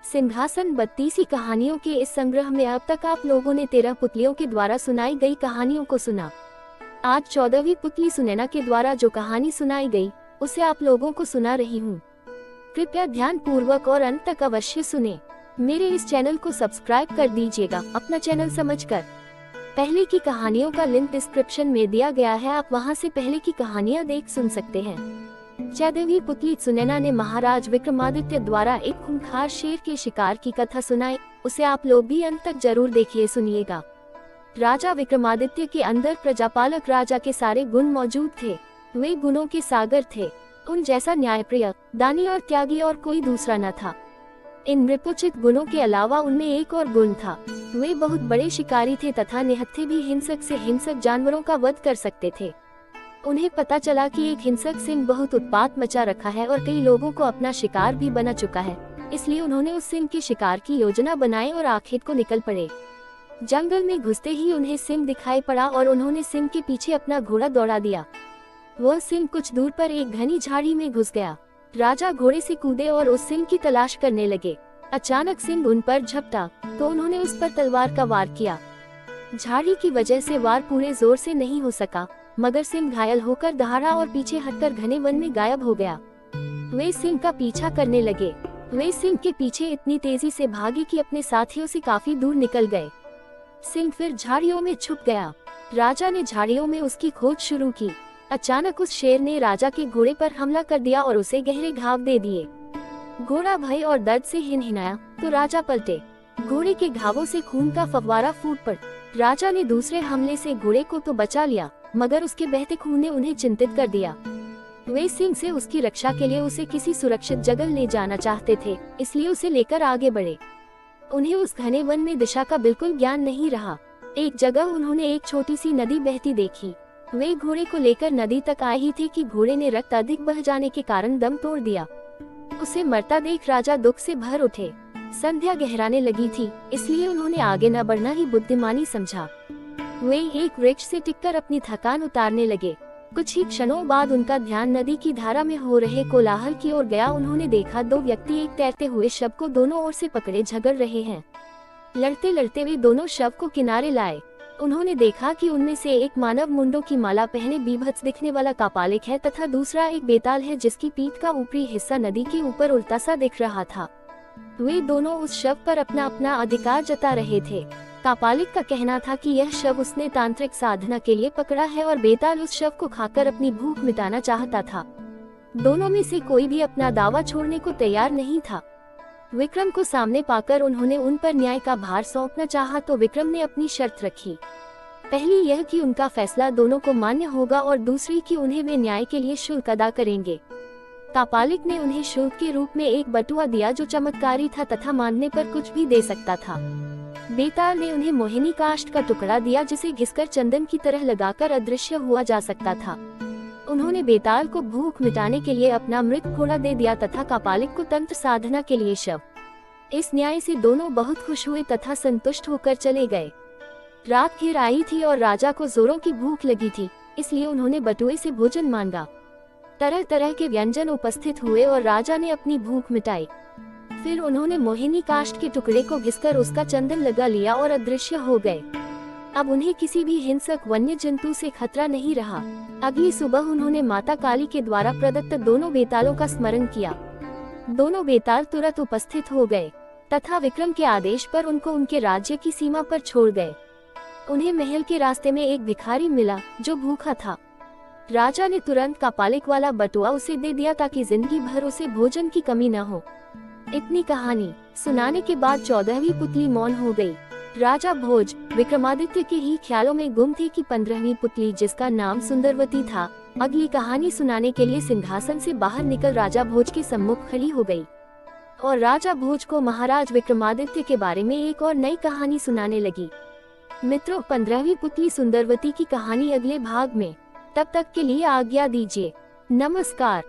सिंहासन 32 कहानियों के इस संग्रह में अब तक आप लोगों ने 13 पुतलियों के द्वारा सुनाई गई कहानियों को सुना। आज 14वीं पुतली सुनैना के द्वारा जो कहानी सुनाई गई उसे आप लोगों को सुना रही हूँ। कृपया ध्यान पूर्वक और अंत तक अवश्य सुने। मेरे इस चैनल को सब्सक्राइब कर दीजिएगा अपना चैनल समझकर। पहले की कहानियों का लिंक डिस्क्रिप्शन में दिया गया है, आप वहां से पहले की कहानियां देख सुन सकते हैं। 14वीं पुतली सुनैना ने महाराज विक्रमादित्य द्वारा एक खूंखार शेर के शिकार की कथा सुनाई, उसे आप लोग भी अंत तक जरूर देखिए सुनिएगा। राजा विक्रमादित्य के अंदर प्रजापालक राजा के सारे गुण मौजूद थे। वे गुणों के सागर थे। उन जैसा न्यायप्रिय, दानी और त्यागी और कोई दूसरा न था। इन नृपोचित गुणों के अलावा उनमें एक और गुण था, वे बहुत बड़े शिकारी थे तथा निहत्थे भी हिंसक से हिंसक जानवरों का वध कर सकते थे। उन्हें पता चला कि एक हिंसक सिंह बहुत उत्पात मचा रखा है और कई लोगों को अपना शिकार भी बना चुका है, इसलिए उन्होंने उस सिंह के शिकार की योजना बनाई और आखेट को निकल पड़े। जंगल में घुसते ही उन्हें सिंह दिखाई पड़ा और उन्होंने सिंह के पीछे अपना घोड़ा दौड़ा दिया। वह सिंह कुछ दूर पर एक घनी झाड़ी में घुस गया। राजा घोड़े से कूदे और उस सिंह की तलाश करने लगे। अचानक सिंह उन पर झपटा तो उन्होंने उस पर तलवार का वार किया। झाड़ी की वजह से वार पूरे जोर से नहीं हो सका, मगर सिंह घायल होकर दहाड़ा और पीछे हटकर घने वन में गायब हो गया। वे सिंह का पीछा करने लगे। वे सिंह के पीछे इतनी तेजी से भागे कि अपने साथियों से काफी दूर निकल गए। सिंह फिर झाड़ियों में छुप गया। राजा ने झाड़ियों में उसकी खोज शुरू की। अचानक उस शेर ने राजा के घोड़े पर हमला कर दिया और उसे गहरे घाव दे दिए। घोड़ा भय और दर्द से हिनहिनाया तो राजा पलटे। घोड़े के घावों से खून का फव्वारा फूट पड़ा। राजा ने दूसरे हमले से घोड़े को तो बचा लिया, मगर उसके बहते खून ने उन्हें चिंतित कर दिया। वे सिंह से उसकी रक्षा के लिए उसे किसी सुरक्षित जगह ले जाना चाहते थे, इसलिए उसे लेकर आगे बढ़े। उन्हें उस घने वन में दिशा का बिल्कुल ज्ञान नहीं रहा। एक जगह उन्होंने एक छोटी सी नदी बहती देखी। वे घोड़े को लेकर नदी तक आए ही थे कि घोड़े ने रक्त अधिक बह जाने के कारण दम तोड़ दिया। उसे मरता देख राजा दुख से भर उठे। संध्या गहराने लगी थी, इसलिए उन्होंने आगे न बढ़ना ही बुद्धिमानी समझा। वे एक वृक्ष से टिककर अपनी थकान उतारने लगे। कुछ ही क्षणों बाद उनका ध्यान नदी की धारा में हो रहे कोलाहल की ओर गया। उन्होंने देखा दो व्यक्ति एक तैरते हुए शव को दोनों ओर से पकड़े झगड़ रहे हैं। लड़ते लड़ते वे दोनों शव को किनारे लाए। उन्होंने देखा कि उनमें से एक मानव मुंडों की माला पहने बीभत्स दिखने वाला कापालिक है तथा दूसरा एक बेताल है जिसकी पीठ का ऊपरी हिस्सा नदी के ऊपर उल्टा सा दिख रहा था। वे दोनों उस शव पर अपना अपना अधिकार जता रहे थे। कापालिक का कहना था कि यह शव उसने तांत्रिक साधना के लिए पकड़ा है और बेताल उस शव को खाकर अपनी भूख मिटाना चाहता था। दोनों में से कोई भी अपना दावा छोड़ने को तैयार नहीं था। विक्रम को सामने पाकर उन्होंने उन पर न्याय का भार सौंपना चाहा तो विक्रम ने अपनी शर्त रखी। पहली यह कि उनका फैसला दोनों को मान्य होगा और दूसरी कि उन्हें वे न्याय के लिए शुल्क अदा करेंगे। कापालिक ने उन्हें शुल्क के रूप में एक बटुआ दिया जो चमत्कारी था तथा मानने पर कुछ भी दे सकता था। बेताल ने उन्हें मोहिनी काष्ठ का टुकड़ा दिया जिसे घिसकर चंदन की तरह लगाकर अदृश्य हुआ जा सकता था। उन्होंने बेताल को भूख मिटाने के लिए अपना मृत घोड़ा दे दिया तथा कापालिक को तंत्र साधना के लिए शव। इस न्याय से दोनों बहुत खुश हुए तथा संतुष्ट होकर चले गए। रात घिर आई थी और राजा को जोरों की भूख लगी थी, इसलिए उन्होंने बटुए से भोजन मांगा। तरह तरह के व्यंजन उपस्थित हुए और राजा ने अपनी भूख मिटाई। फिर उन्होंने मोहिनी काष्ठ के टुकड़े को घिसकर उसका चंदन लगा लिया और अदृश्य हो गए। अब उन्हें किसी भी हिंसक वन्य जंतु से खतरा नहीं रहा। अगली सुबह उन्होंने माता काली के द्वारा प्रदत्त दोनों बेतालों का स्मरण किया। दोनों बेताल तुरंत उपस्थित हो गए तथा विक्रम के आदेश पर उनको उनके राज्य की सीमा पर छोड़ गए। उन्हें महल के रास्ते में एक भिखारी मिला जो भूखा था। राजा ने तुरंत कापालिक वाला बटुआ उसे दे दिया ताकि जिंदगी भर उसे भोजन की कमी न हो। इतनी कहानी सुनाने के बाद 14वीं पुतली मौन हो गई। राजा भोज विक्रमादित्य के ही ख्यालों में गुम थे कि 15वीं पुतली जिसका नाम सुंदरवती था अगली कहानी सुनाने के लिए सिंहासन से बाहर निकल राजा भोज के सम्मुख खड़ी हो गई और राजा भोज को महाराज विक्रमादित्य के बारे में एक और नई कहानी सुनाने लगी। मित्रों, 15वीं पुतली सुंदरवती की कहानी अगले भाग में। तब तक के लिए आज्ञा दीजिए। नमस्कार।